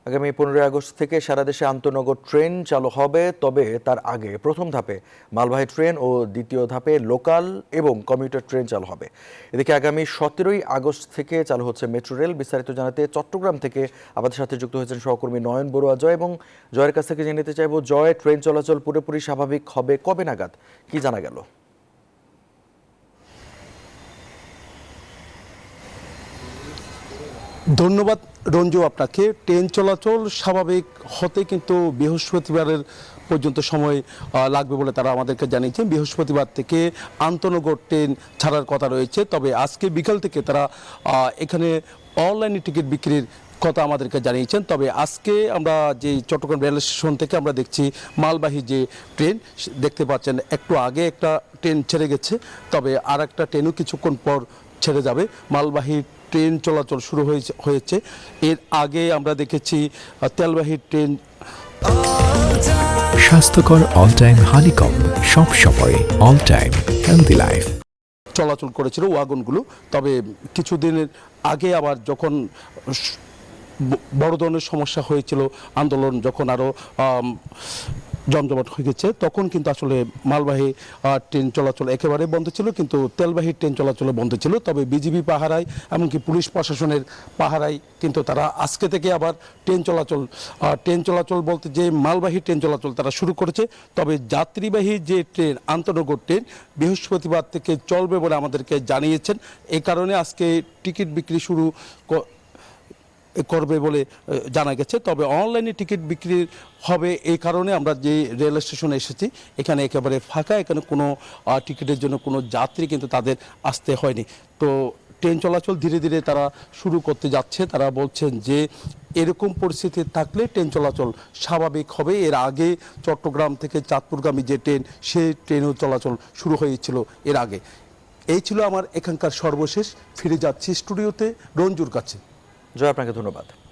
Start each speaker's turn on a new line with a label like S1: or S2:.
S1: আগামী 15 আগস্ট থেকে সারা দেশে আন্তনগর ট্রেন চালু হবে, তবে তার আগে প্রথম ধাপে মালবাহী ট্রেন ও দ্বিতীয় ধাপে লোকাল এবং কমিউটার ট্রেন চালু হবে। এদিকে আগামী 17 আগস্ট থেকে চালু হচ্ছে মেট্রো রেল। বিস্তারিত জানাতে চট্টগ্রাম থেকে আমাদের সাথে যুক্ত হয়েছেন সহকর্মী নয়ন বড়ুয়া জয়, এবং জয়ের কাছ থেকে জেনে নিতে চাইবো, জয়, ট্রেন চলাচল পুরোপুরি স্বাভাবিক হবে কবে নাগাদ, কি জানা গেল?
S2: ধন্যবাদ রঞ্জু আপনাকে। ট্রেন চলাচল স্বাভাবিক হতে কিন্তু বৃহস্পতিবারের পর্যন্ত সময় লাগবে বলে তারা আমাদেরকে জানিয়েছেন। বৃহস্পতিবার থেকে আন্তনগর ট্রেন ছাড়ার কথা রয়েছে, তবে আজকে বিকাল থেকে তারা এখানে অনলাইনে টিকিট বিক্রির কথা আমাদেরকে জানিয়েছেন। তবে আজকে আমরা যে চট্টগ্রাম রেল স্টেশন থেকে আমরা দেখছি মালবাহী যে ট্রেন দেখতে পাচ্ছেন, একটু আগে একটা ট্রেন ছেড়ে গেছে, তবে আর একটা ট্রেনও কিছুক্ষণ পর ছেড়ে যাবে। মালবাহী ট্রেন চলাচল শুরু হয়েছে। এর আগে আমরা দেখেছি তেলবাহী ট্রেন।
S3: স্বাস্থ্যকর অল টাইম হানিকম, সব সময় অল টাইম হেলদি লাইফ
S2: চলাচল করেছিল ওয়াগনগুলো। তবে কিছুদিনের আগে আবার যখন বড় ধরনের সমস্যা হয়েছিল, আন্দোলন যখন আরও জমজমাট হয়ে গেছে, তখন কিন্তু আসলে মালবাহী ট্রেন চলাচল একেবারে বন্ধ ছিল, কিন্তু তেলবাহী ট্রেন চলাচল বন্ধ ছিল। তবে বিজিবি পাহারায়, এমনকি পুলিশ প্রশাসনের পাহারায় কিন্তু তারা আজকে থেকে আবার ট্রেন চলাচল বলতে যে মালবাহী ট্রেন চলাচল তারা শুরু করেছে। তবে যাত্রীবাহী যে ট্রেন, আন্তনগর ট্রেন, বৃহস্পতিবার থেকে চলবে বলে আমাদেরকে জানিয়েছেন। এই কারণে আজকে টিকিট বিক্রি শুরু করবে বলে জানা গেছে। তবে অনলাইনে টিকিট বিক্রি হবে, এই কারণে আমরা যে রেল স্টেশনে এসেছি, এখানে একেবারে ফাঁকা, এখানে কোনো টিকিটের জন্য কোনো যাত্রী কিন্তু তাদের আসতে হয়নি। তো ট্রেন চলাচল ধীরে ধীরে তারা শুরু করতে যাচ্ছে। তারা বলছেন যে এরকম পরিস্থিতি থাকলে ট্রেন চলাচল স্বাভাবিক হবে। এর আগে চট্টগ্রাম থেকে চাঁদপুরগামী যে ট্রেন, সেই ট্রেনও চলাচল শুরু হয়েছিল এর আগে। এই ছিল আমার এখানকার সর্বশেষ। ফিরে যাচ্ছি স্টুডিওতে রঞ্জুর কাছে।
S1: জয়, আপনাকে ধন্যবাদ।